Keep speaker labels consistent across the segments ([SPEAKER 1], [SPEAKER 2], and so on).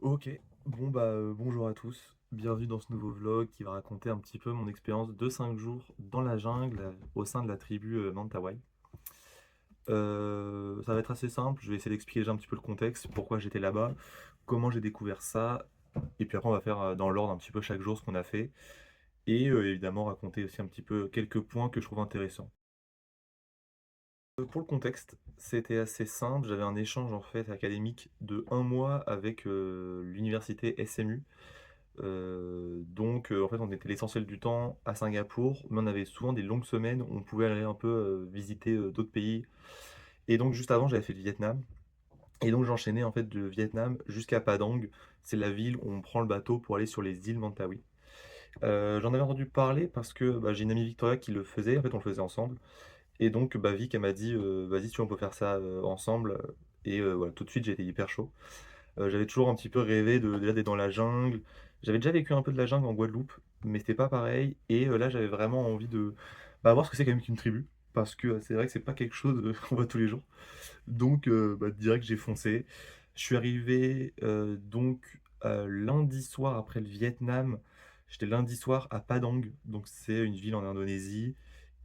[SPEAKER 1] OK. Bon, bah, bonjour à tous. Bienvenue dans ce nouveau vlog qui va raconter un petit peu mon expérience de 5 jours dans la jungle, au sein de la tribu, Mentawai. Ça va être assez simple, je vais essayer d'expliquer déjà un petit peu le contexte, pourquoi j'étais là-bas, comment j'ai découvert ça et puis après on va faire, dans l'ordre un petit peu chaque jour ce qu'on a fait et évidemment raconter aussi un petit peu quelques points que je trouve intéressants. Pour le contexte, c'était assez simple, j'avais un échange en fait académique de 1 mois avec, l'université SMU. Donc en fait, on était l'essentiel du temps à Singapour, mais on avait souvent des longues semaines où on pouvait aller un peu, visiter, d'autres pays et donc juste avant, j'avais fait le Vietnam et donc j'enchaînais en fait de Vietnam jusqu'à Padang. C'est la ville où on prend le bateau pour aller sur les îles Mentawai. J'en avais entendu parler parce que, bah, j'ai une amie Victoria qui le faisait, en fait, on le faisait ensemble et donc bah, Vic, elle m'a dit: «Vas-y, si tu veux, on peut faire ça, ensemble», et voilà, tout de suite, j'étais hyper chaud. J'avais toujours un petit peu rêvé de déjà d'être dans la jungle. J'avais déjà vécu un peu de la jungle en Guadeloupe, mais c'était pas pareil et là, j'avais vraiment envie de, bah, voir ce que c'est quand même qu'une tribu. Parce que, c'est vrai que c'est pas quelque chose, qu'on voit tous les jours. Donc bah, direct, j'ai foncé. Je suis arrivé, donc lundi soir après le Vietnam. J'étais lundi soir à Padang, donc c'est une ville en Indonésie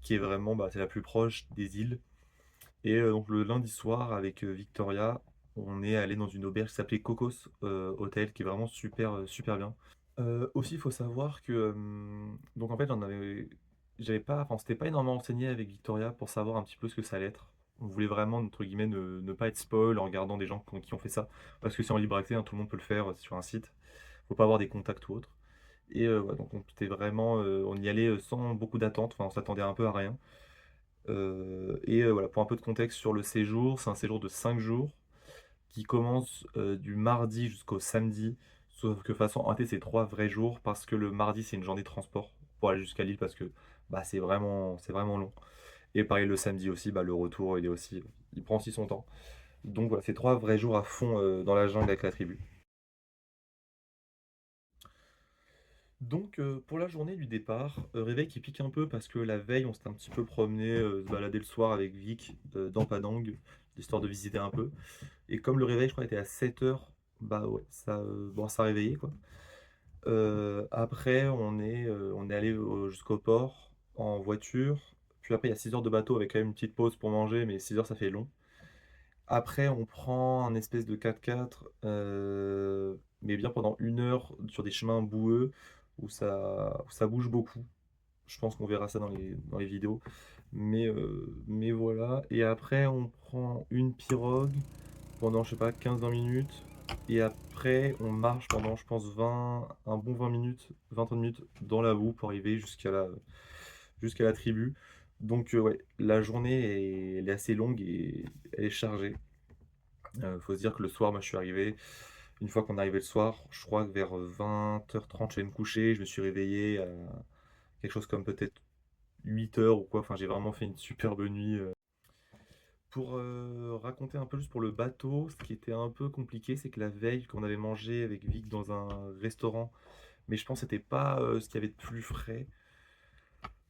[SPEAKER 1] qui est vraiment, bah, c'est la plus proche des îles et donc le lundi soir avec, Victoria, on est allé dans une auberge qui s'appelait Cocos, Hotel, qui est vraiment super, super bien. Aussi, il faut savoir que, donc en fait, j'avais pas enfin, on s'était pas énormément renseigné avec Victoria pour savoir un petit peu ce que ça allait être. On voulait vraiment, entre guillemets, ne pas être spoil en regardant des gens qui ont fait ça. Parce que c'est en libre accès, hein, tout le monde peut le faire, sur un site. Faut pas avoir des contacts ou autre et ouais, donc on était vraiment, on y allait, sans beaucoup d'attente, enfin, on s'attendait un peu à rien. Et voilà, pour un peu de contexte sur le séjour, c'est un séjour de 5 jours qui commence, du mardi jusqu'au samedi. Sauf que façon en fait, c'est 3 vrais jours parce que le mardi, c'est une journée de transport pour aller jusqu'à Lille parce que, bah, c'est vraiment long et pareil le samedi aussi, bah, le retour, il prend aussi son temps. Donc voilà, c'est 3 vrais jours à fond, dans la jungle avec la tribu. Donc pour la journée du départ, réveil qui pique un peu parce que la veille, on s'était un petit peu promené, se balader le soir avec Vic, dans Padang, histoire de visiter un peu et comme le réveil, je crois, était à 7 heures, bah, ouais, bon, ça réveillait, quoi. Après on est allé jusqu'au port en voiture, puis après il y a 6 heures de bateau avec quand même une petite pause pour manger, mais 6 heures ça fait long. Après on prend un espèce de 4x4, mais bien pendant 1 heure sur des chemins boueux où ça bouge beaucoup. Je pense qu'on verra ça dans les vidéos, mais voilà et après on prend une pirogue pendant, je sais pas, 15-20 minutes et après on marche pendant, je pense, un bon 20 minutes, 20 minutes dans la boue pour arriver jusqu'à la tribu. Donc ouais, la journée elle est assez longue et elle est chargée. Faut se dire que le soir, moi je suis arrivé, une fois qu'on est arrivé le soir, je crois que vers 20h30 j'allais me coucher, je me suis réveillé à quelque chose comme peut-être 8 heures ou quoi, enfin j'ai vraiment fait une superbe nuit. Pour, raconter un peu juste pour le bateau, ce qui était un peu compliqué, c'est que la veille, qu'on avait mangé avec Vic dans un restaurant, mais je pense que c'était pas, ce qu'il y avait de plus frais.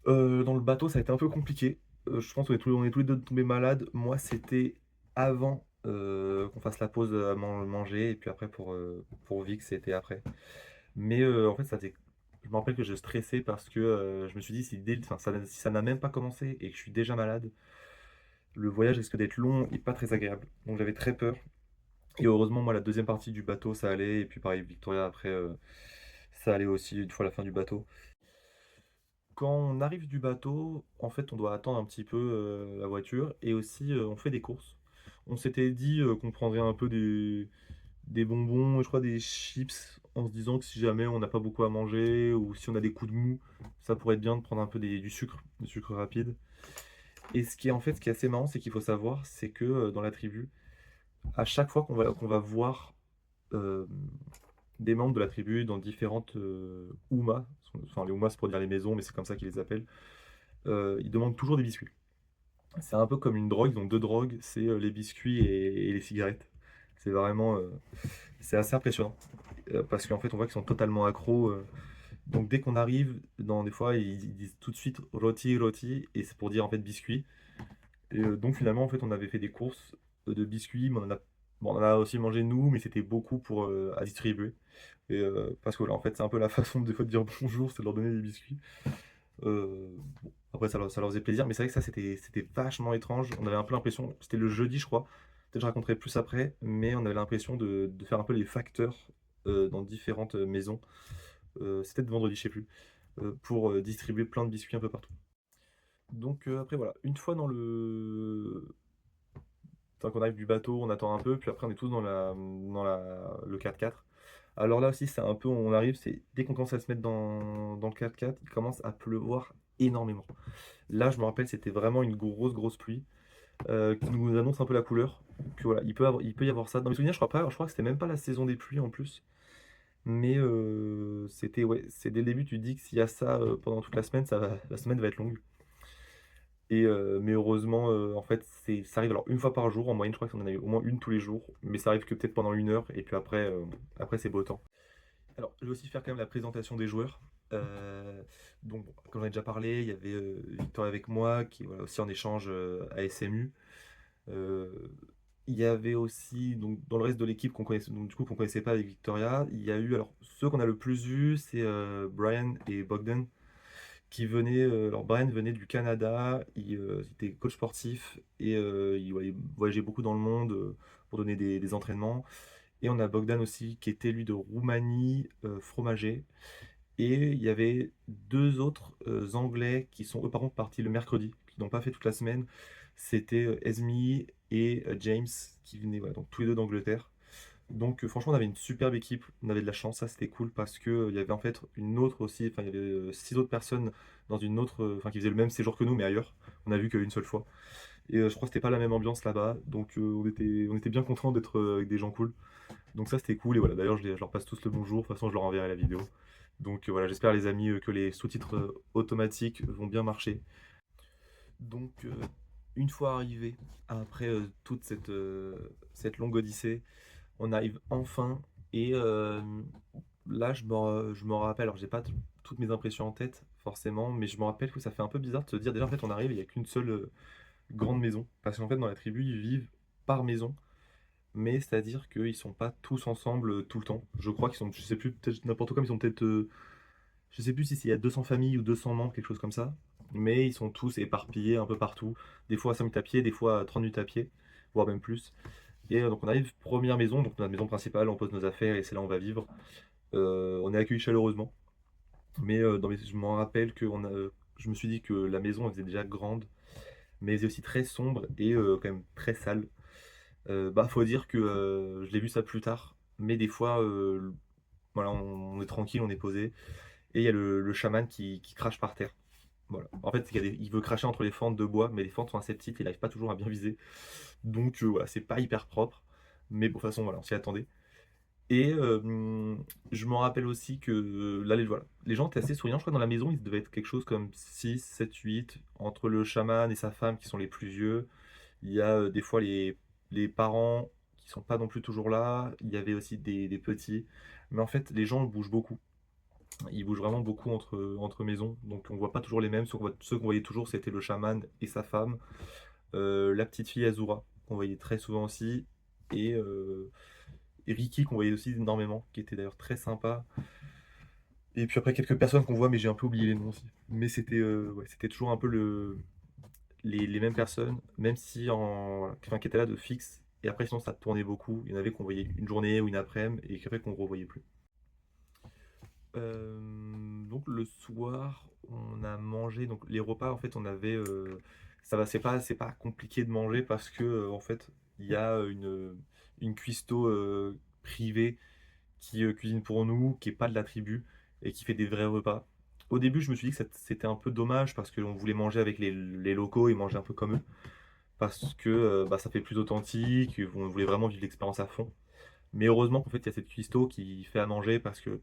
[SPEAKER 1] Dans le bateau, ça a été un peu compliqué. Je pense qu'on est tous les 2 tombés malades. Moi, c'était avant, qu'on fasse la pause, à manger et puis après pour Vic, c'était après. Mais, en fait, je me rappelle que je stressais parce que, je me suis dit: Si ça n'a même pas commencé et que je suis déjà malade, le voyage risque d'être long et pas très agréable». Donc j'avais très peur. Et heureusement, moi, la deuxième partie du bateau, ça allait. Et puis pareil, Victoria, après, ça allait aussi une fois la fin du bateau. Quand on arrive du bateau, en fait, on doit attendre un petit peu la voiture. Et aussi, on fait des courses. On s'était dit qu'on prendrait un peu des bonbons, je crois des chips, en se disant que si jamais on n'a pas beaucoup à manger ou si on a des coups de mou, ça pourrait être bien de prendre un peu du sucre rapide. Et ce qui est assez marrant, c'est qu'il faut savoir, c'est que dans la tribu, à chaque fois qu'on va voir euh, des membres de la tribu dans différentes Oumas. Enfin, les Oumas, c'est pour dire les maisons, mais c'est comme ça qu'ils les appellent. Ils demandent toujours des biscuits. C'est un peu comme une drogue, ils ont deux drogues, c'est les biscuits et les cigarettes. C'est vraiment, c'est assez impressionnant. Parce qu'en fait, on voit qu'ils sont totalement accros. Donc dès qu'on arrive, des fois, ils disent tout de suite roti, roti, et c'est pour dire en fait biscuit. Et donc finalement, en fait, on avait fait des courses de biscuits, mais on en a Bon, on en a aussi mangé nous, mais c'était beaucoup pour, à distribuer et parce que voilà, en fait, c'est un peu la façon des fois de dire bonjour, c'est de leur donner des biscuits. Bon, après ça leur faisait plaisir, mais c'est vrai que ça c'était vachement étrange. On avait un peu l'impression c'était le jeudi, je crois, peut-être je raconterai plus après, mais on avait l'impression de faire un peu les facteurs, dans différentes, maisons. C'est peut-être vendredi, je sais plus, pour, distribuer plein de biscuits un peu partout. Donc après voilà, une fois dans le tant qu'on arrive du bateau, on attend un peu, puis après on est tous le 4x4. Alors là aussi, c'est un peu on arrive, c'est dès qu'on commence à se mettre dans le 4x4, il commence à pleuvoir énormément. Là, je me rappelle, c'était vraiment une grosse, grosse pluie, qui nous annonce un peu la couleur, que voilà, il peut y avoir ça. Dans mes souvenirs, je crois que c'était même pas la saison des pluies en plus, mais c'était ouais, c'est dès le début, tu te dis que s'il y a ça, pendant toute la semaine, ça va la semaine va être longue. Et mais heureusement, en fait, ça arrive alors une fois par jour en moyenne, je crois qu'on en a eu au moins une tous les jours, mais ça arrive que peut-être pendant 1 heure et puis après, après c'est beau temps. Alors, je vais aussi faire quand même la présentation des joueurs. Heu, donc bon, comme j'en ai déjà parlé, il y avait, Victor avec moi qui est voilà aussi en échange, à SMU. Heu, il y avait aussi donc dans le reste de l'équipe qu'on connaissait pas avec Victoria, il y a eu alors ceux qu'on a le plus vus, c'est, Brian et Bogdan qui venaient, alors Brian venait du Canada, il était coach sportif et il voyageait beaucoup dans le monde, pour donner des entraînements et on a Bogdan aussi qui était lui de Roumanie, fromager et il y avait 2 autres, Anglais qui sont eux par contre partis le mercredi, qui n'ont pas fait toute la semaine. C'était, Esme et James qui venaient, voilà, donc tous les 2 d'Angleterre. Donc franchement, on avait une superbe équipe, on avait de la chance, ça c'était cool parce que, il y avait en fait une autre aussi, enfin il y avait, 6 autres personnes dans une autre, enfin qui faisaient le même séjour que nous mais ailleurs. On a vu qu'une seule fois et je crois que c'était pas la même ambiance là-bas, donc on était bien contents d'être, avec des gens cool. Donc ça c'était cool et voilà, d'ailleurs je leur passe tous le bonjour, de toute façon je leur enverrai la vidéo. Donc voilà, j'espère les amis, que les sous-titres, automatiques vont bien marcher. Donc une fois arrivé après, toute cette longue odyssée, on arrive enfin et là je me rappelle, alors j'ai pas toutes mes impressions en tête forcément, mais je me rappelle que ça fait un peu bizarre de se dire déjà en fait on arrive, il y a qu'une seule, grande maison. Parce qu'en fait dans la tribu, ils vivent par maison. Mais c'est-à-dire qu'ils sont pas tous ensemble, tout le temps. Je crois qu'ils sont, je sais plus, peut-être n'importe quoi, mais ils sont peut-être, je sais plus si s'il y a 200 familles ou 200 membres, quelque chose comme ça. Mais ils sont tous éparpillés un peu partout. Des fois à 5 minutes à pied, des fois à 30 minutes à pied, voire même plus. Et donc on arrive, première maison, donc notre maison principale, on pose nos affaires et c'est là où on va vivre. On est accueillis chaleureusement. Mais je m'en rappelle que je me suis dit que la maison elle faisait déjà grande, mais elle faisait aussi très sombre et quand même très sale. Bah, faut dire que, je l'ai vu ça plus tard, mais des fois, voilà, on est tranquille, on est posé et il y a le chaman qui crache par terre. Voilà. En fait, il veut cracher entre les fentes de bois, mais les fentes sont assez petites, il n'arrive pas toujours à bien viser. Donc voilà, c'est pas hyper propre, mais bon, de toute façon, voilà, on s'y attendait et je m'en rappelle aussi que, là, voilà, les gens étaient assez souriants. Je crois que dans la maison, ils devaient être quelque chose comme 6, 7, 8 entre le chaman et sa femme qui sont les plus vieux. Il y a, des fois les parents qui sont pas non plus toujours là. Il y avait aussi des petits. Mais en fait, les gens bougent beaucoup. Ils bougent vraiment beaucoup entre maisons. Donc on voit pas toujours les mêmes. Ceux qu'on voyait toujours, c'était le chaman et sa femme. La petite fille Azura, qu'on voyait très souvent aussi. Et, et Ricky, qu'on voyait aussi énormément, qui était d'ailleurs très sympa. Et puis après, quelques personnes qu'on voit, mais j'ai un peu oublié les noms aussi. Mais c'était ouais, c'était toujours un peu les mêmes personnes, même si voilà, enfin, qui étaient là de fixe. Et après, sinon, ça tournait beaucoup. Il y en avait qu'on voyait une journée ou une après-midi et qu'après qu'on revoyait plus. Donc le soir, on a mangé. Donc les repas, en fait, on avait. Ça va, c'est pas compliqué de manger parce que en fait, il y a une cuistot privée qui cuisine pour nous, qui est pas de la tribu et qui fait des vrais repas. Au début, je me suis dit que c'était un peu dommage parce qu'on voulait manger avec les locaux et manger un peu comme eux. Parce que bah, ça fait plus authentique, on voulait vraiment vivre l'expérience à fond. Mais heureusement qu'en fait, il y a cette cuistot qui fait à manger parce que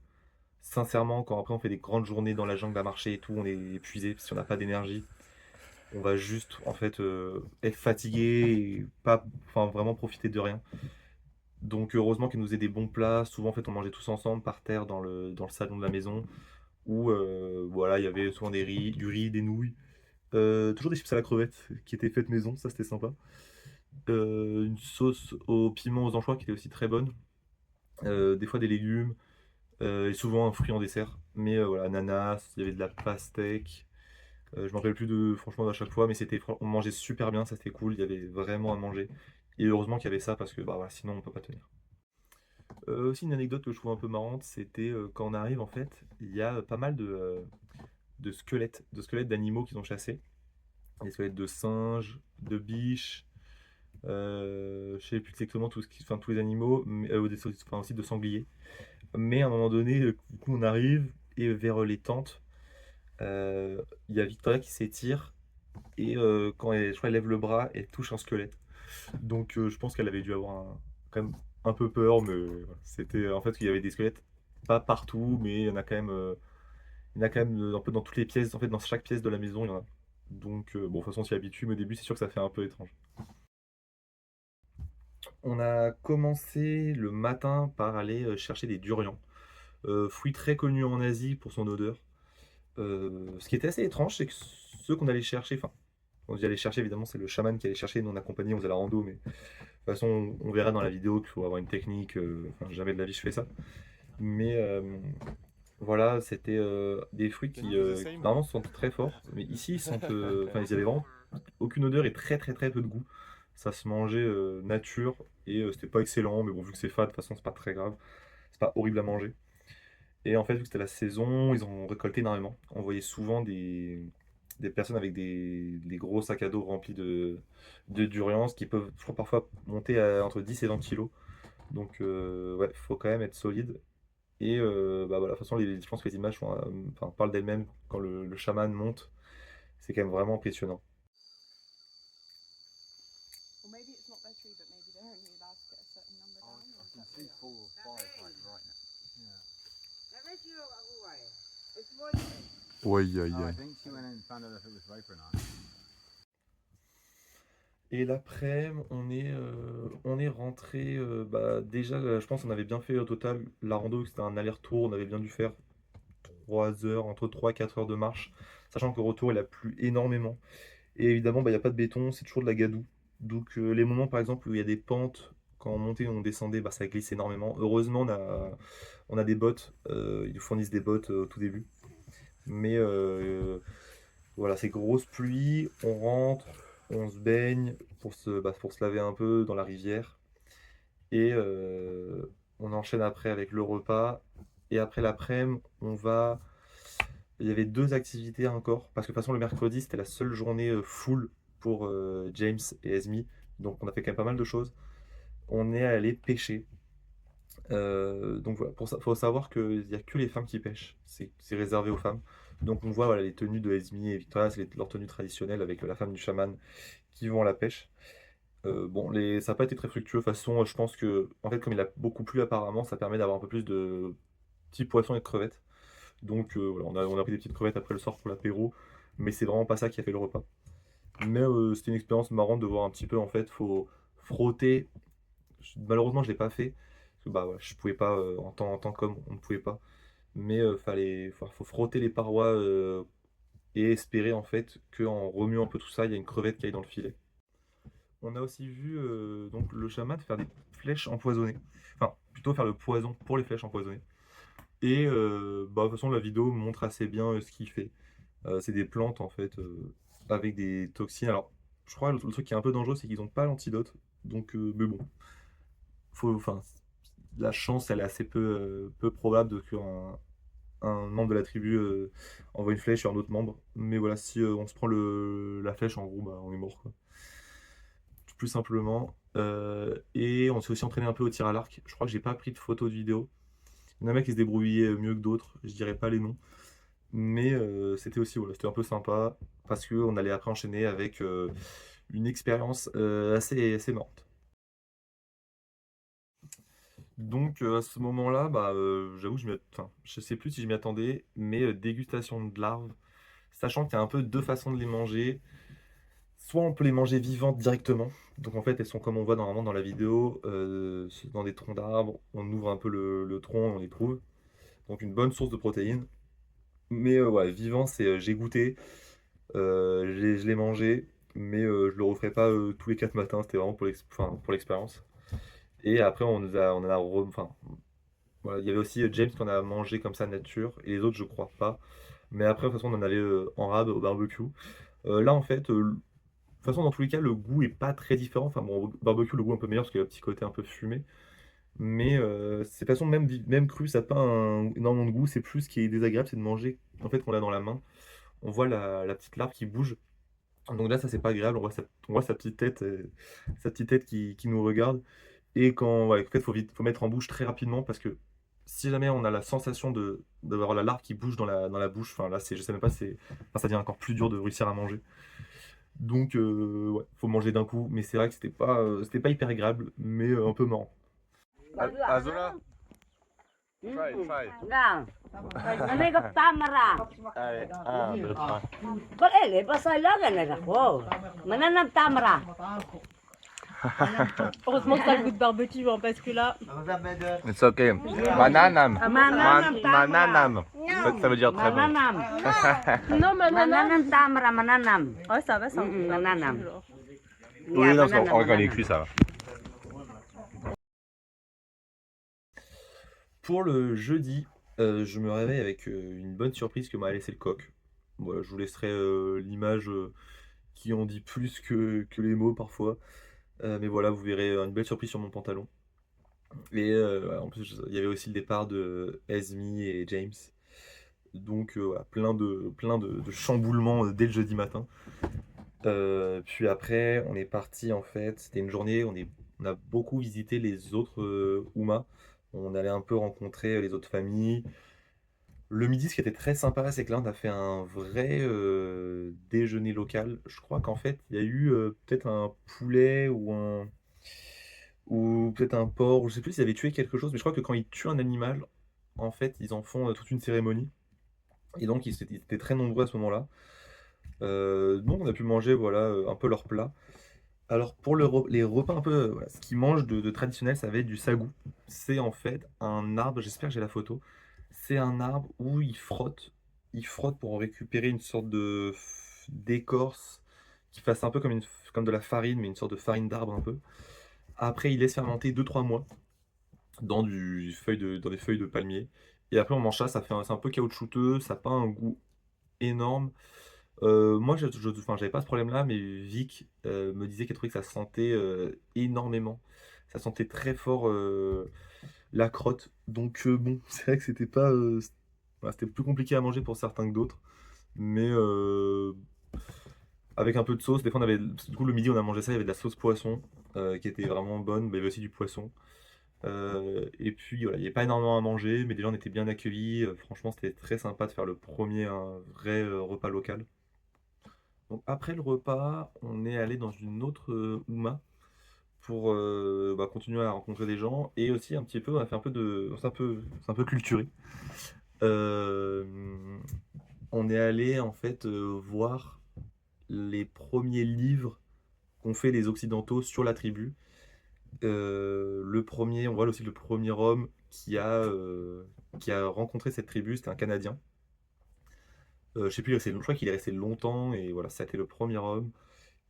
[SPEAKER 1] sincèrement, quand après on fait des grandes journées dans la jungle à marcher et tout, on est épuisé si on n'a pas d'énergie. On va juste en fait être fatigué et pas enfin, vraiment profiter de rien. Donc heureusement qu'il nous faisait des bons plats. Souvent en fait on mangeait tous ensemble par terre dans le salon de la maison. Où voilà, il y avait souvent du riz, des nouilles. Toujours des chips à la crevette qui étaient faites maison, ça c'était sympa. une sauce au piment aux anchois qui était aussi très bonne, des fois des légumes, et souvent un fruit en dessert. Mais voilà, ananas, il y avait de la pastèque, je m'en rappelle plus de franchement à chaque fois, mais on mangeait super bien, ça c'était cool, il y avait vraiment à manger et heureusement qu'il y avait ça parce que, bah, voilà, sinon on peut pas tenir. Aussi une anecdote que je trouve un peu marrante, c'était, quand on arrive en fait, il y a pas mal de squelettes d'animaux qu'ils ont chassés. Des squelettes de singes, de biches, je sais plus exactement tous les animaux, mais enfin aussi de sangliers. Mais à un moment donné, du coup on arrive et vers les tentes, il y a Victoria qui s'étire et quand je crois elle lève le bras, elle touche un squelette. Donc je pense qu'elle avait dû avoir quand même un peu peur, mais voilà. C'était en fait il y avait des squelettes, pas partout, mais il y en a quand même un peu dans toutes les pièces. En fait, dans chaque pièce de la maison, il y en a. Donc bon, de toute façon, on s'y habitue, mais au début, c'est sûr que ça fait un peu étrange. On a commencé le matin par aller chercher des durians, fruit très connu en Asie pour son odeur. Ce qui était assez étrange, c'est que ceux qu'on allait chercher, enfin, on dit aller chercher, évidemment, c'est le chaman qui allait chercher, nous on accompagnait, on faisait la rando, mais de toute façon, on verra dans la vidéo qu'il faut avoir une technique, enfin, jamais de la vie je fais ça. Mais voilà, c'était des fruits qui normalement sentent très fort, mais ici ils sentent, enfin ils avaient vraiment aucune odeur et très très très peu de goût. Ça se mangeait nature et c'était pas excellent, mais bon, vu que c'est fade, de toute façon c'est pas très grave, c'est pas horrible à manger. Et en fait, vu que c'était la saison, ils ont récolté énormément. On voyait souvent des personnes avec des gros sacs à dos remplis de durians, qui peuvent, je crois, parfois monter à entre 10 et 20 kilos. Donc, ouais, faut quand même être solide. Et bah voilà, de toute façon, je pense que les images enfin, parlent d'elles-mêmes quand le chaman monte. C'est quand même vraiment impressionnant.
[SPEAKER 2] Or maybe it's not their tree, but maybe they're only allowed to get a certain number down. Or
[SPEAKER 3] I
[SPEAKER 2] is
[SPEAKER 3] can
[SPEAKER 2] that
[SPEAKER 3] see
[SPEAKER 2] the-
[SPEAKER 3] 4 or 5 like right now. Yeah.
[SPEAKER 4] Aïe, aïe,
[SPEAKER 3] Oh, I
[SPEAKER 4] aïe.
[SPEAKER 3] think she went in and found out if it was ripe or not.
[SPEAKER 1] Et l'après-midi, on est rentré. Bah, déjà, je pense qu'on avait bien fait au total la rando, c'était un aller-retour. On avait bien dû faire 3 heures, entre 3 et 4 heures de marche, sachant qu'au retour, il a plu énormément. Et évidemment, bah, il n'y a pas de béton, c'est toujours de la gadoue. Donc, les moments, par exemple, où il y a des pentes, quand on montait ou on descendait, bah, ça glisse énormément. Heureusement, on a des bottes, ils nous fournissent des bottes au tout début. Mais voilà, c'est grosse pluie, on rentre, on se baigne pour se laver un peu dans la rivière. Et on enchaîne après avec le repas. Et après l'après-midi, il y avait deux activités encore. Parce que de toute façon, le mercredi, c'était la seule journée full pour James et Esme. Donc on a fait quand même pas mal de choses. On est allé pêcher. Donc voilà, pour ça, faut savoir qu'il n'y a que les femmes qui pêchent. C'est réservé aux femmes. Donc on voit voilà, les tenues de Esme et Victoria, c'est leur tenue traditionnelle avec la femme du chaman qui vont à la pêche. Bon, ça n'a pas été très fructueux. De toute façon, je pense que, en fait, comme il a beaucoup plu apparemment, ça permet d'avoir un peu plus de petits poissons et de crevettes. Donc voilà, on a pris des petites crevettes après le soir pour l'apéro, mais c'est vraiment pas ça qui a fait le repas. Mais c'était une expérience marrante de voir un petit peu, en fait, faut frotter. Malheureusement, je l'ai pas fait, parce que bah, voilà, je pouvais pas, en tant qu'homme, on ne pouvait pas. Mais faut frotter les parois et espérer, en fait, qu'en remuant un peu tout ça, il y a une crevette qui aille dans le filet. On a aussi vu donc le chaman faire des flèches empoisonnées. Enfin, plutôt faire le poison pour les flèches empoisonnées. Et bah, de toute façon, la vidéo montre assez bien ce qu'il fait. C'est des plantes en fait avec des toxines. Alors, je crois que le truc qui est un peu dangereux, c'est qu'ils n'ont pas l'antidote. Donc, mais bon, enfin, la chance, elle est assez peu probable qu'un un membre de la tribu envoie une flèche sur un autre membre. Mais voilà, si on se prend la flèche, en gros, bah, on est mort, quoi. Plus simplement. Et on s'est aussi entraîné un peu au tir à l'arc. Je crois que j'ai pas pris de photos de vidéo. Il y en a un mec qui se débrouillait mieux que d'autres, je dirais pas les noms. Mais c'était aussi, voilà, c'était un peu sympa parce qu'on allait après enchaîner avec une expérience assez marrante. Donc à ce moment-là, bah, j'avoue, enfin, je sais plus si je m'y attendais, mais dégustation de larves, sachant qu'il y a un peu deux façons de les manger. Soit on peut les manger vivantes directement. Donc en fait, elles sont comme on voit normalement dans la vidéo, dans des troncs d'arbres. On ouvre un peu le tronc, on les trouve. Donc une bonne source de protéines. Mais ouais, vivant, j'ai goûté, je l'ai mangé. mais je le referai pas, tous les 4 matins, c'était vraiment pour l'expérience. Et après on en a enfin, voilà, il y avait aussi, James qui en a mangé comme ça nature et les autres je crois pas. Mais après de toute façon on en avait, en rab au barbecue. Là en fait, de toute façon dans tous les cas le goût est pas très différent. Enfin bon, au barbecue le goût est un peu meilleur parce qu'il y a un petit côté un peu fumé. Mais c'est de toute façon même cru ça a pas énormément de goût, c'est plus ce qui est désagréable, c'est de manger en fait qu'on l'a dans la main. On voit la petite larve qui bouge. Donc là, ça, c'est pas agréable. On voit sa petite tête qui nous regarde. Et quand, ouais, en fait, faut mettre en bouche très rapidement parce que si jamais on a la sensation d'avoir la larve qui bouge dans la bouche, enfin là, je sais même pas, enfin, ça devient encore plus dur de réussir à manger. Donc, ouais, faut manger d'un coup. Mais c'est vrai que c'était pas hyper agréable, mais un peu marrant.
[SPEAKER 4] Azula, try.
[SPEAKER 5] Lang. Ano ka tamara?
[SPEAKER 4] Allez, 1, 2, 3.
[SPEAKER 5] But ele basalagan na ako. Mananam tamara.
[SPEAKER 2] Heureusement que ça a le goût de barbecue, hein, parce que là,
[SPEAKER 4] It's okay. Mananam.
[SPEAKER 5] Mananam tamara.
[SPEAKER 4] Mananam. Ça veut dire très bon.
[SPEAKER 5] Mananam.
[SPEAKER 2] non,
[SPEAKER 5] Mananam tamara, mananam.
[SPEAKER 2] Ouais, ça va, c'est un peu
[SPEAKER 5] Mananam.
[SPEAKER 2] genre.
[SPEAKER 4] Oui, non, quand il est cuit, ça va.
[SPEAKER 1] Pour le jeudi, je me réveille avec une bonne surprise que m'a laissé le coq. Voilà, je vous laisserai l'image qui en dit plus que les mots parfois. Mais voilà, vous verrez une belle surprise sur mon pantalon. Et voilà, en plus, il y avait aussi le départ de Esme et James. Donc voilà, plein de chamboulements dès le jeudi matin. Puis après, on est parti en fait. C'était une journée, on a beaucoup visité les autres Oumas. On allait un peu rencontrer les autres familles. Le midi, ce qui était très sympa, c'est que là, on a fait un vrai déjeuner local. Je crois qu'en fait, il y a eu peut-être un poulet ou peut-être un porc. Je sais plus s'ils avaient tué quelque chose, mais je crois que quand ils tuent un animal, en fait, ils en font toute une cérémonie. Et donc, ils étaient très nombreux à ce moment-là. Donc, on a pu manger voilà, un peu leur plat. Alors, pour les repas un peu, voilà, ce qu'ils mangent de traditionnel, ça va être du sagou. C'est en fait un arbre, j'espère que j'ai la photo. C'est un arbre où ils frottent pour en récupérer une sorte d'écorce qui fasse un peu comme de la farine, mais une sorte de farine d'arbre un peu. Après, ils laissent fermenter 2 3 mois dans des feuilles de palmier. Et après, on mange ça, c'est un peu caoutchouteux, ça n'a pas un goût énorme. Moi, enfin, j'avais pas ce problème-là, mais Vic me disait qu'elle trouvait que ça sentait énormément. Ça sentait très fort la crotte. Donc, bon, c'est vrai que c'était pas. Voilà, c'était plus compliqué à manger pour certains que d'autres. Mais avec un peu de sauce, des fois, du coup, le midi, on a mangé ça, il y avait de la sauce poisson qui était vraiment bonne, mais il y avait aussi du poisson. Et puis, voilà, il n'y avait pas énormément à manger, mais déjà, on était bien accueillis. Franchement, c'était très sympa de faire le premier un vrai repas local. Donc après le repas, on est allé dans une autre Houma pour continuer à rencontrer des gens et aussi un petit peu, on a fait un peu c'est un peu culturé. Euh, on est allé en fait voir les premiers livres qu'ont fait les Occidentaux sur la tribu. Le premier, on voit aussi le premier homme qui a rencontré cette tribu, c'était un Canadien. Je sais plus, je crois qu'il est resté longtemps et voilà, ça a été le premier homme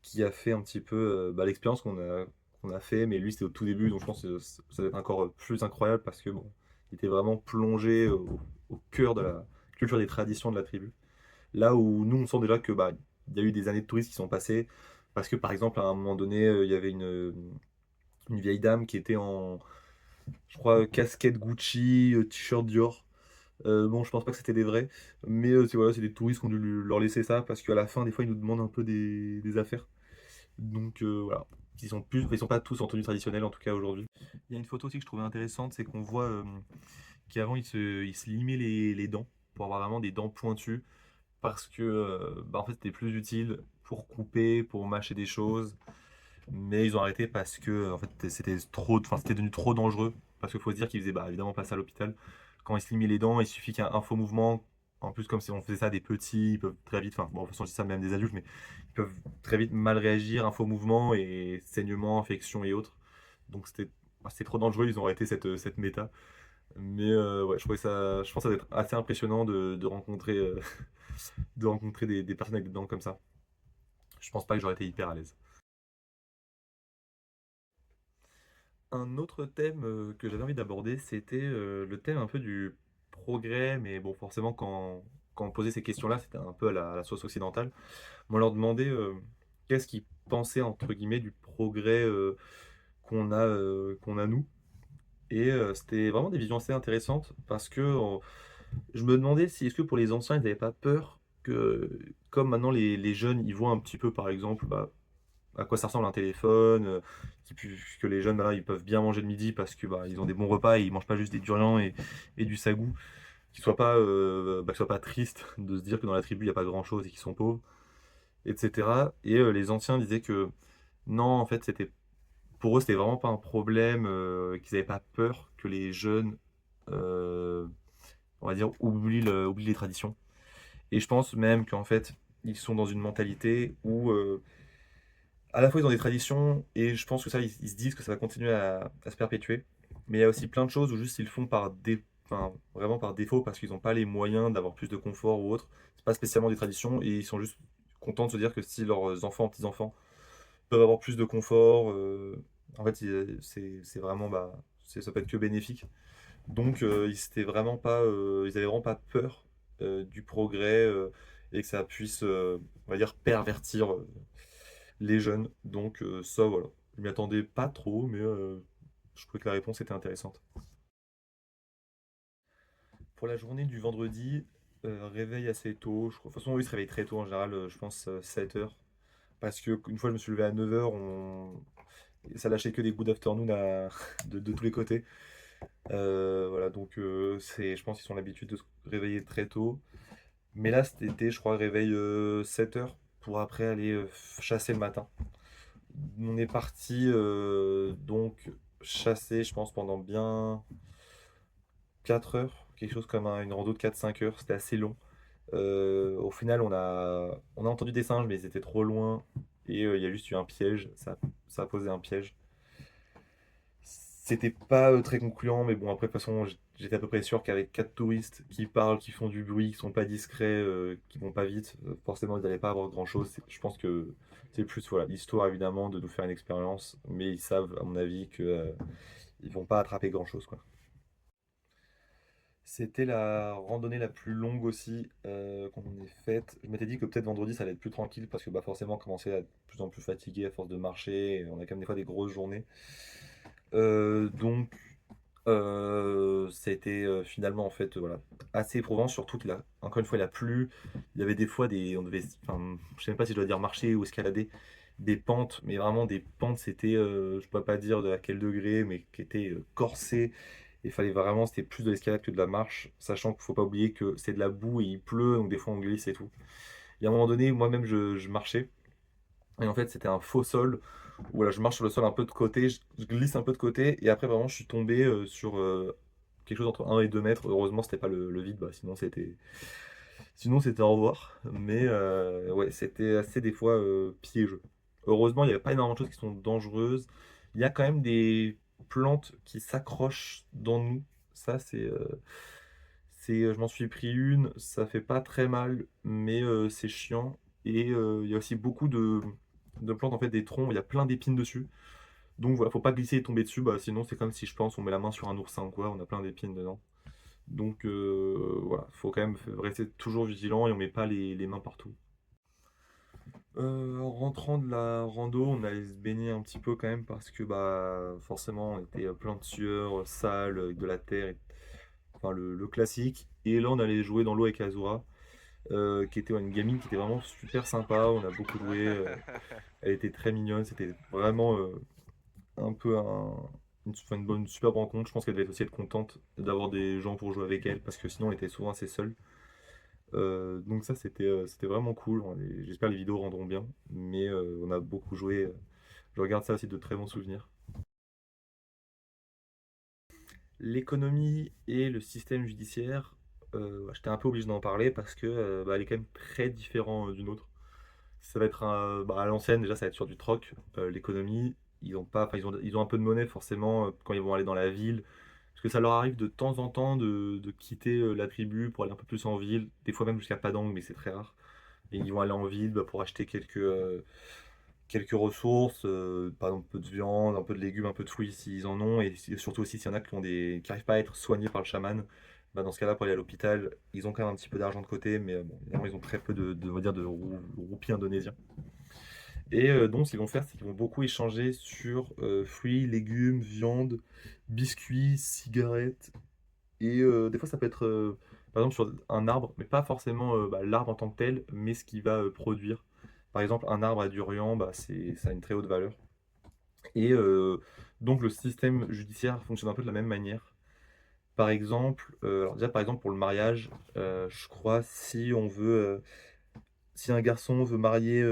[SPEAKER 1] qui a fait un petit peu l'expérience qu'on a fait, mais lui c'était au tout début, donc je pense que ça va être encore plus incroyable parce que bon, il était vraiment plongé au cœur de la culture des traditions de la tribu. Là où nous on sent déjà que il y a eu des années de touristes qui sont passées, parce que par exemple à un moment donné il y avait une vieille dame qui était en, je crois, casquette Gucci, t-shirt Dior. Bon, je pense pas que c'était des vrais, mais voilà, c'est des touristes qui ont dû leur laisser ça parce qu'à la fin, des fois, ils nous demandent un peu des affaires. Donc voilà, ils sont pas tous en tenue traditionnelle en tout cas aujourd'hui. Il y a une photo aussi que je trouvais intéressante, c'est qu'on voit qu'avant ils se limaient les dents pour avoir vraiment des dents pointues parce que en fait c'était plus utile pour couper, pour mâcher des choses. Mais ils ont arrêté parce que en fait c'était devenu trop dangereux. Parce qu'il faut se dire qu'ils faisaient évidemment pas ça à l'hôpital. Quand ils se limaient les dents, il suffit qu'il y ait un faux mouvement. En plus, comme si on faisait ça à des petits, ils peuvent très vite, enfin bon, de toute façon je dis ça même des adultes, mais ils peuvent très vite mal réagir, un faux mouvement et saignement, infection et autres. Donc c'était trop dangereux, ils ont arrêté cette méta. Mais ouais, je pense que ça doit être assez impressionnant de rencontrer, de rencontrer des personnes avec des dents comme ça. je pense pas que j'aurais été hyper à l'aise. Un autre thème que j'avais envie d'aborder, c'était le thème un peu du progrès, mais bon, forcément, quand on posait ces questions-là, c'était un peu à la sauce occidentale. On leur demandait qu'est-ce qu'ils pensaient, entre guillemets, du progrès qu'on a nous. Et c'était vraiment des visions assez intéressantes parce que je me demandais si, est-ce que pour les anciens, ils n'avaient pas peur que, comme maintenant les jeunes, ils voient un petit peu, par exemple, bah, à quoi ça ressemble un téléphone, que les jeunes, bah, là, ils peuvent bien manger le midi parce que bah, ils ont des bons repas et ils mangent pas juste des durians et du sagou, qu'ils soient pas tristes de se dire que dans la tribu, il n'y a pas grand-chose et qu'ils sont pauvres, etc. Et les anciens disaient que non, en fait, pour eux, c'était vraiment pas un problème, qu'ils n'avaient pas peur que les jeunes, euh, on va dire, oublient les traditions. Et je pense même qu'en fait, ils sont dans une mentalité où à la fois ils ont des traditions et je pense que ça, ils se disent que ça va continuer à se perpétuer. Mais il y a aussi plein de choses où juste ils le font enfin, vraiment par défaut parce qu'ils n'ont pas les moyens d'avoir plus de confort ou autre. C'est pas spécialement des traditions et ils sont juste contents de se dire que si leurs enfants, petits-enfants peuvent avoir plus de confort, en fait, c'est vraiment, bah, ça peut être que bénéfique. Donc ils avaient vraiment pas peur du progrès et que ça puisse, on va dire, pervertir les jeunes. Donc ça, voilà. Je m'y attendais pas trop, mais je trouvais que la réponse était intéressante. Pour la journée du vendredi, réveil assez tôt. De toute façon, oui, ils se réveillent très tôt en général, je pense 7 heures. Parce que une fois, je me suis levé à 9 heures, ça lâchait que des good afternoon de tous les côtés. Voilà, donc je pense qu'ils sont l'habitude de se réveiller très tôt. Mais là, cet été, je crois, réveil 7 heures pour après aller chasser le matin. On est parti donc chasser, je pense, pendant bien 4 heures, quelque chose comme une rando de 4 5 heures. C'était assez long. Au final, on a entendu des singes, mais ils étaient trop loin. Et il y a juste eu un piège. Ça a posé un piège. C'était pas très concluant, mais bon, après, de toute façon, j'étais à peu près sûr qu'avec 4 touristes qui parlent, qui font du bruit, qui sont pas discrets, qui vont pas vite, forcément, ils n'allaient pas avoir grand-chose. Je pense que c'est plus, voilà, l'histoire, évidemment, de nous faire une expérience, mais ils savent, à mon avis, que ils vont pas attraper grand-chose, quoi. C'était la randonnée la plus longue aussi qu'on ait faite. Je m'étais dit que peut-être vendredi, ça allait être plus tranquille, parce que bah, forcément, on commençait à être de plus en plus fatigué à force de marcher, et on a quand même des fois des grosses journées. Donc c'était finalement en fait voilà assez éprouvant, surtout encore une fois il a plu, il y avait des fois on devait, enfin, je sais même pas si je dois dire marcher ou escalader des pentes, mais vraiment des pentes, c'était je peux pas dire à quel degré, mais qui étaient corsées. Il fallait vraiment, c'était plus de l'escalade que de la marche, sachant qu'il faut pas oublier que c'est de la boue et il pleut, donc des fois on glisse et tout. Et à un moment donné, moi-même je marchais et en fait, c'était un faux sol où voilà, je marche sur le sol un peu de côté, je glisse un peu de côté, et après, vraiment, je suis tombé sur quelque chose entre 1 et 2 mètres. Heureusement, c'était pas le vide, bah, sinon c'était au revoir. Mais ouais, c'était assez des fois piégeux. Heureusement, il n'y avait pas énormément de choses qui sont dangereuses. Il y a quand même des plantes qui s'accrochent dans nous. Ça, je m'en suis pris une, ça fait pas très mal, mais c'est chiant. Et il y a aussi beaucoup de plantes, en fait, des troncs, il y a plein d'épines dessus. Donc voilà, faut pas glisser et tomber dessus, bah, sinon c'est comme si je pense on met la main sur un oursin ou quoi, on a plein d'épines dedans. Donc voilà, faut quand même rester toujours vigilant et on met pas les mains partout. En rentrant de la rando, on allait se baigner un petit peu quand même parce que bah forcément on était plein de sueur, sale, avec de la terre, enfin le classique. Et là on allait jouer dans l'eau avec Azura, qui était une gamine qui était vraiment super sympa, on a beaucoup joué, elle était très mignonne, c'était vraiment un peu une bonne super rencontre. Je pense qu'elle devait aussi être contente d'avoir des gens pour jouer avec elle parce que sinon elle était souvent assez seule. Donc ça c'était vraiment cool. J'espère que les vidéos rendront bien, mais on a beaucoup joué. Je regarde ça aussi de très bons souvenirs. L'économie et le système judiciaire, ouais, j'étais un peu obligé d'en parler parce que bah, elle est quand même très différent d'une autre. Ça va être bah, à l'ancienne, déjà ça va être sur du troc. L'économie, ils ont pas, enfin, ils ont un peu de monnaie forcément quand ils vont aller dans la ville. Parce que ça leur arrive de temps en temps de quitter la tribu pour aller un peu plus en ville, des fois même jusqu'à Padang, mais c'est très rare. et ils vont aller en ville, pour acheter quelques ressources, par exemple, un peu de viande, un peu de légumes, un peu de fruits s'ils en ont, et surtout aussi s'il y en a qui arrivent pas à être soignés par le chaman, dans ce cas-là, pour aller à l'hôpital, ils ont quand même un petit peu d'argent de côté, mais bon, évidemment, ils ont très peu on va dire, de roupies indonésiens. Et donc, ce qu'ils vont faire, c'est qu'ils vont beaucoup échanger sur fruits, légumes, viande, biscuits, cigarettes, et des fois, ça peut être, par exemple, sur un arbre, mais pas forcément l'arbre en tant que tel, mais ce qu'il va produire. Par exemple, un arbre à durian, ça a une très haute valeur. Et donc, le système judiciaire fonctionne un peu de la même manière. Par exemple, alors déjà, par exemple, pour le mariage, je crois, si un garçon veut marier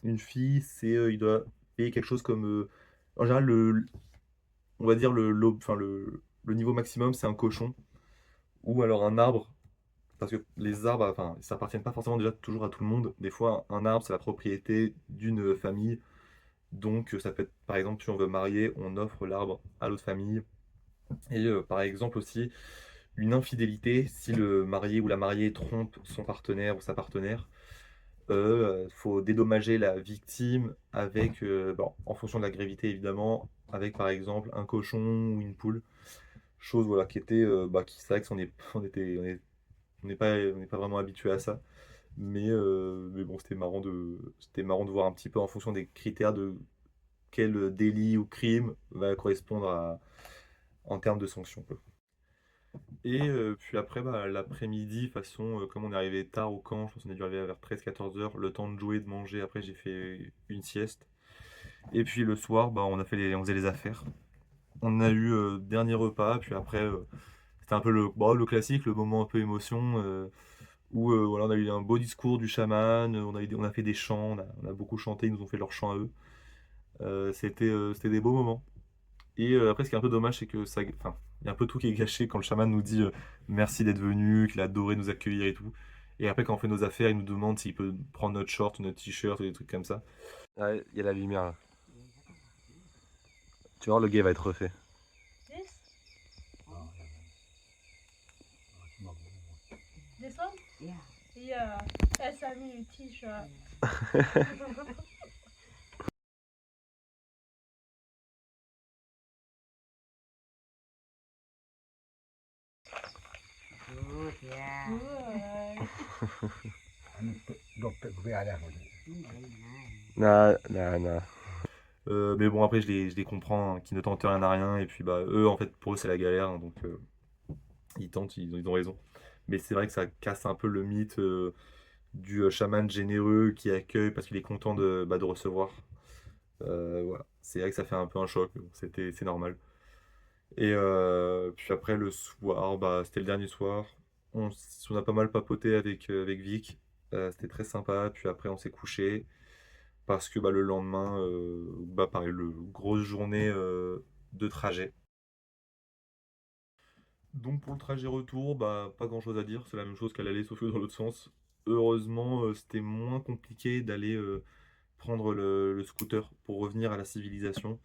[SPEAKER 1] une fille, il doit payer quelque chose comme, en général, on va dire le niveau maximum, c'est un cochon ou alors un arbre. Parce que les arbres, enfin, ça appartiennent pas forcément déjà toujours à tout le monde. Des fois, un arbre, c'est la propriété d'une famille. Donc, ça peut être, par exemple, si on veut marier, on offre l'arbre à l'autre famille. Et par exemple aussi, une infidélité, si le marié ou la mariée trompe son partenaire ou sa partenaire, faut dédommager la victime avec, bon, en fonction de la gravité évidemment, avec par exemple un cochon ou une poule. Chose voilà, qui était, c'est vrai on n'est pas vraiment habitué à ça. Mais bon, c'était marrant de voir un petit peu en fonction des critères de quel délit ou crime va correspondre en termes de sanctions, quoi. Et puis après, l'après-midi, façon, comme on est arrivé tard au camp, je pense qu'on est dû arriver vers 13-14 heures, le temps de jouer, de manger, après j'ai fait une sieste. Et puis le soir, on faisait les affaires. On a eu dernier repas, puis après, c'était un peu le classique, le moment un peu émotion, où voilà, on a eu un beau discours du chaman, on a fait des chants, on a beaucoup chanté, ils nous ont fait leurs chants à eux. C'était des beaux moments. Et après, ce qui est un peu dommage, c'est que enfin, il y a un peu tout qui est gâché quand le chaman nous dit merci d'être venu, qu'il a adoré nous accueillir et tout. Et après, quand on fait nos affaires, il nous demande s'il peut prendre notre short ou notre t-shirt ou des trucs comme ça.
[SPEAKER 4] Ouais, il y a la lumière là. Tu vois, le gay va être refait.
[SPEAKER 2] This? This one?
[SPEAKER 5] Yeah.
[SPEAKER 2] Yeah. SMU t-shirt.
[SPEAKER 5] Good, yeah.
[SPEAKER 2] Good.
[SPEAKER 3] Very
[SPEAKER 5] Nice.
[SPEAKER 4] Non.
[SPEAKER 1] Mais bon, après, je les comprends, hein, qui ne tentent rien à rien. Et puis, eux, en fait, pour eux, c'est la galère, hein, donc ils tentent, ils ont raison. Mais c'est vrai que ça casse un peu le mythe du chaman généreux qui accueille parce qu'il est content de recevoir. Voilà. C'est vrai que ça fait un peu un choc, mais bon, c'est normal. Et puis après, le soir, c'était le dernier soir. On a pas mal papoté avec Vic. C'était très sympa. Puis après, on s'est couché. Parce que le lendemain, pareil, grosse journée de trajet. Donc pour le trajet retour, pas grand-chose à dire. C'est la même chose qu'à l'aller, sauf que dans l'autre sens. Heureusement, c'était moins compliqué d'aller prendre le scooter pour revenir à la civilisation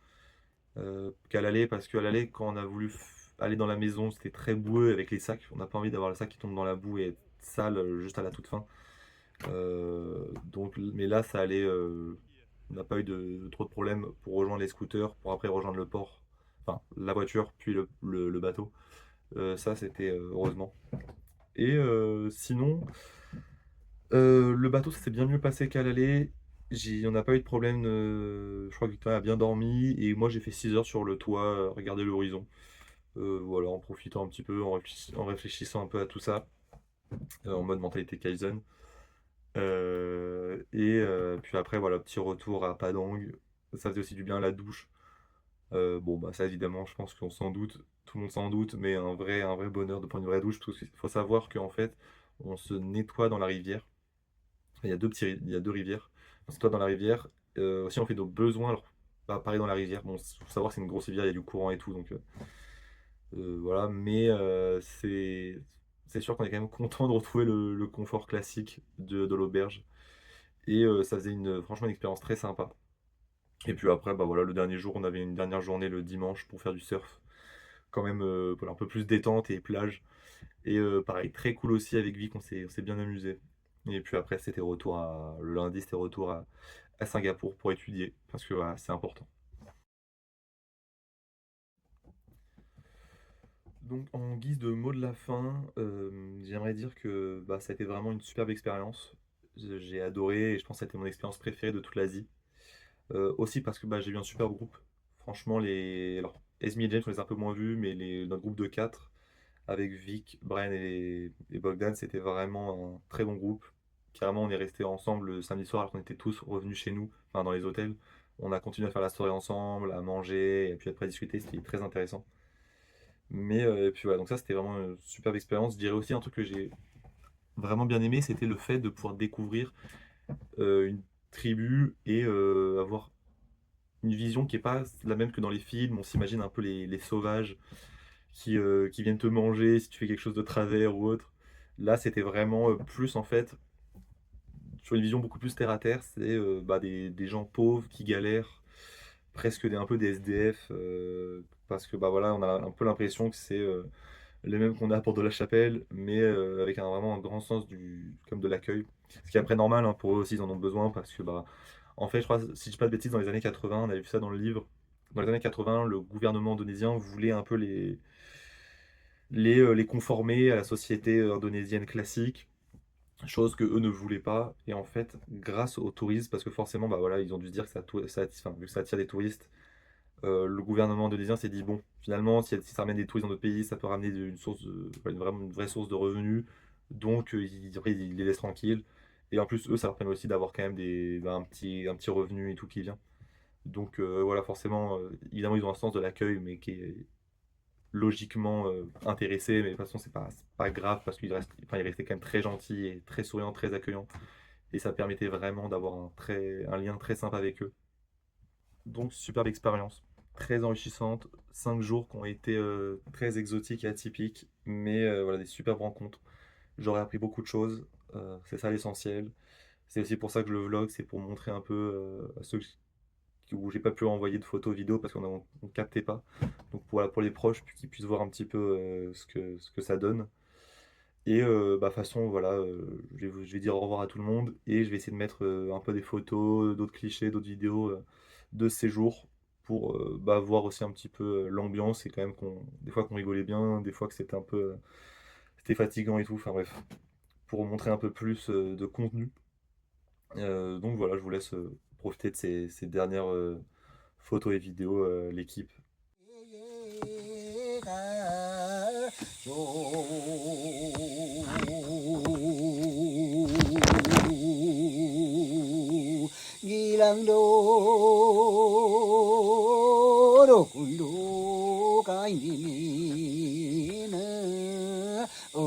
[SPEAKER 1] qu'à l'aller, parce qu'à l'aller, quand on a voulu aller dans la maison, c'était très boueux avec les sacs. On n'a pas envie d'avoir le sac qui tombe dans la boue et être sale juste à la toute fin. Mais là, ça allait. On n'a pas eu de trop de problèmes pour rejoindre les scooters, pour après rejoindre le port, enfin la voiture, puis le bateau. Ça, c'était heureusement. Et sinon, le bateau, ça s'est bien mieux passé qu'à l'aller. On n'a pas eu de problème. Je crois que Victoria a bien dormi. Et moi, j'ai fait 6 heures sur le toit, regarder l'horizon. Voilà, en profitant un petit peu, en réfléchissant un peu à tout ça, en mode mentalité Kaizen. Et puis après, voilà, petit retour à Padang. Ça faisait aussi du bien, la douche. Bon, ça évidemment, je pense qu'on s'en doute, tout le monde s'en doute, mais un vrai bonheur de prendre une vraie douche, parce qu'il faut savoir qu'en fait, on se nettoie dans la rivière. Il y a deux rivières. On se nettoie dans la rivière. Aussi, on fait nos besoins, alors, pareil dans la rivière. Bon, faut savoir que c'est une grosse rivière, il y a du courant et tout, donc voilà. Mais c'est sûr qu'on est quand même content de retrouver le confort classique de l'auberge. Et ça faisait franchement une expérience très sympa. Et puis après, voilà, le dernier jour, on avait une dernière journée le dimanche pour faire du surf. Quand même, un peu plus détente et plage. Et pareil, très cool aussi avec Vic, on s'est bien amusé. Et puis après, le lundi, c'était retour à Singapour pour étudier, parce que voilà, c'est important. Donc en guise de mot de la fin, j'aimerais dire que, bah, ça a été vraiment une superbe expérience. J'ai adoré et je pense que ça a été mon expérience préférée de toute l'Asie. Aussi parce que, bah, j'ai eu un super groupe. Franchement, alors Esme et James, on les a un peu moins vus, mais notre groupe de 4 avec Vic, Brian et Bogdan, c'était vraiment un très bon groupe. Carrément, on est restés ensemble le samedi soir alors qu'on était tous revenus chez nous, enfin dans les hôtels. On a continué à faire la soirée ensemble, à manger, et puis après discuter, c'était très intéressant. Mais et puis voilà, donc ça c'était vraiment une superbe expérience. Je dirais aussi un truc que j'ai vraiment bien aimé, c'était le fait de pouvoir découvrir une tribu et avoir une vision qui est pas la même que dans les films. On s'imagine un peu les sauvages qui viennent te manger si tu fais quelque chose de travers ou autre. Là, c'était vraiment plus en fait sur une vision beaucoup plus terre à terre. C'est bah, des gens pauvres qui galèrent, presque un peu des SDF, parce que bah voilà, on a un peu l'impression que c'est les mêmes qu'on a pour de la chapelle, mais avec vraiment un grand sens comme de l'accueil. Ce qui est après normal, hein, pour eux aussi, ils en ont besoin parce que, bah, en fait, je crois, si je dis pas de bêtises, dans les années 80, on avait vu ça dans le livre. Dans les années 80, le gouvernement indonésien voulait un peu les conformer à la société indonésienne classique, chose que eux ne voulaient pas. Et en fait, grâce aux touristes, parce que forcément, bah voilà, ils ont dû se dire que enfin, vu que ça attire des touristes, le gouvernement indonésien s'est dit bon, finalement, si ça ramène des touristes dans notre pays, ça peut ramener une vraie source de revenus. Donc, après, ils les laissent tranquilles. Et en plus, eux, ça leur permet aussi d'avoir quand même un petit revenu et tout qui vient. Donc, voilà, forcément, évidemment, ils ont un sens de l'accueil, mais qui est logiquement intéressé. Mais de toute façon, c'est pas grave parce enfin, ils restaient quand même très gentils et très souriants, très accueillants. Et ça permettait vraiment d'avoir un lien très simple avec eux. Donc, superbe expérience, très enrichissante. 5 jours qui ont été très exotiques et atypiques, mais voilà, des superbes rencontres. J'aurais appris beaucoup de choses, c'est ça l'essentiel. C'est aussi pour ça que je le vlog, c'est pour montrer un peu à ceux où j'ai pas pu envoyer de photos, vidéos parce qu'on captait pas. Donc voilà, pour les proches, puis qu'ils puissent voir un petit peu ce que ça donne. Et bah, de toute façon, voilà, je vais dire au revoir à tout le monde et je vais essayer de mettre un peu des photos, d'autres clichés, d'autres vidéos de ces jours pour bah, voir aussi un petit peu l'ambiance et quand même des fois qu'on rigolait bien, des fois que c'était fatigant et tout. Enfin bref, pour montrer un peu plus de contenu. Donc voilà, je vous laisse profiter de ces dernières photos et vidéos, l'équipe.
[SPEAKER 6] Gilang do kui do kai ni na ôi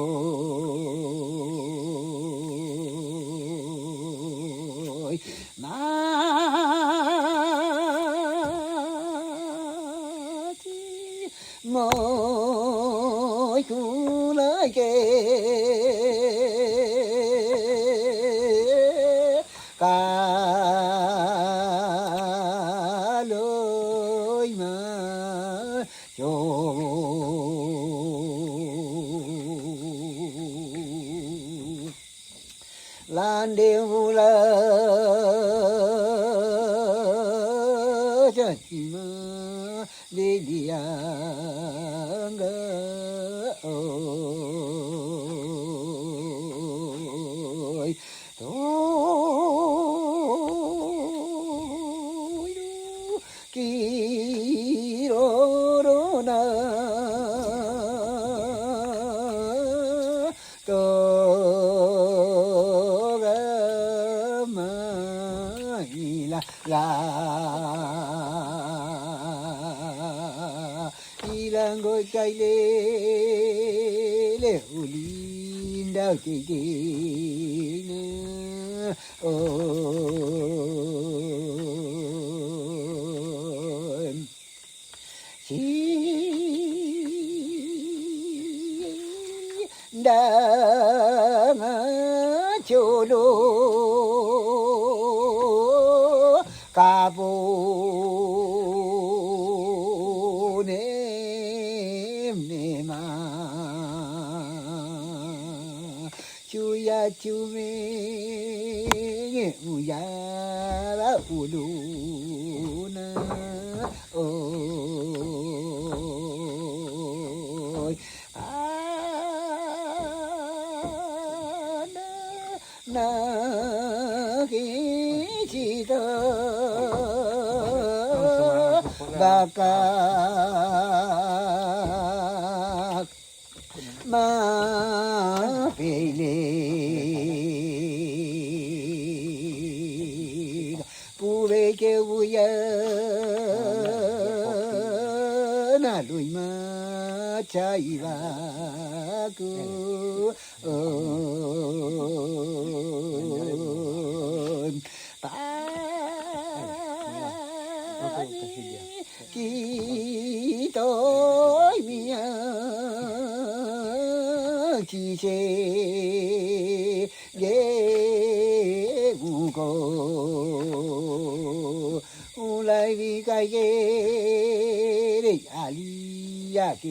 [SPEAKER 6] na chi ngồi cu lại kề cả lối mà cho lan đều là chân mà đi đi ang ơi tôi kỳ đó na ilang ngồi cây lê lê ulin đau chị chị nữa ôi chị đang chỗ lô cả vô nêm nêm mà chú ya 주맹에 우야라 우루나 오이 나게지다 바깥 마베레 불에게 우야 나루이마 자이바구 기도이미야 기세 예우고 울라이비가 예레 알리야기니나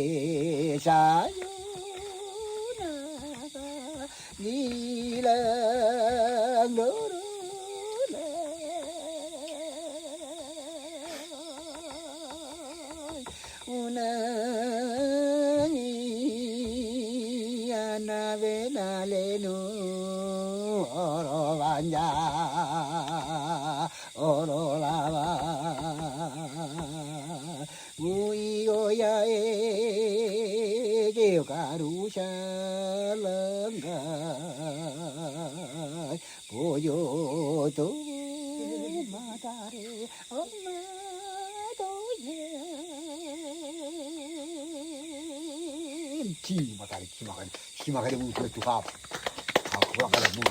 [SPEAKER 6] 세계사요 니랑 노르라 우나니 아나베나레누 어로반자 어로라바 무이고야에 게가루샬런가 보여도 마다레 엄마도 예 기마다레 기마가레 무슨 또 가. 아, 그거 가라 뭐.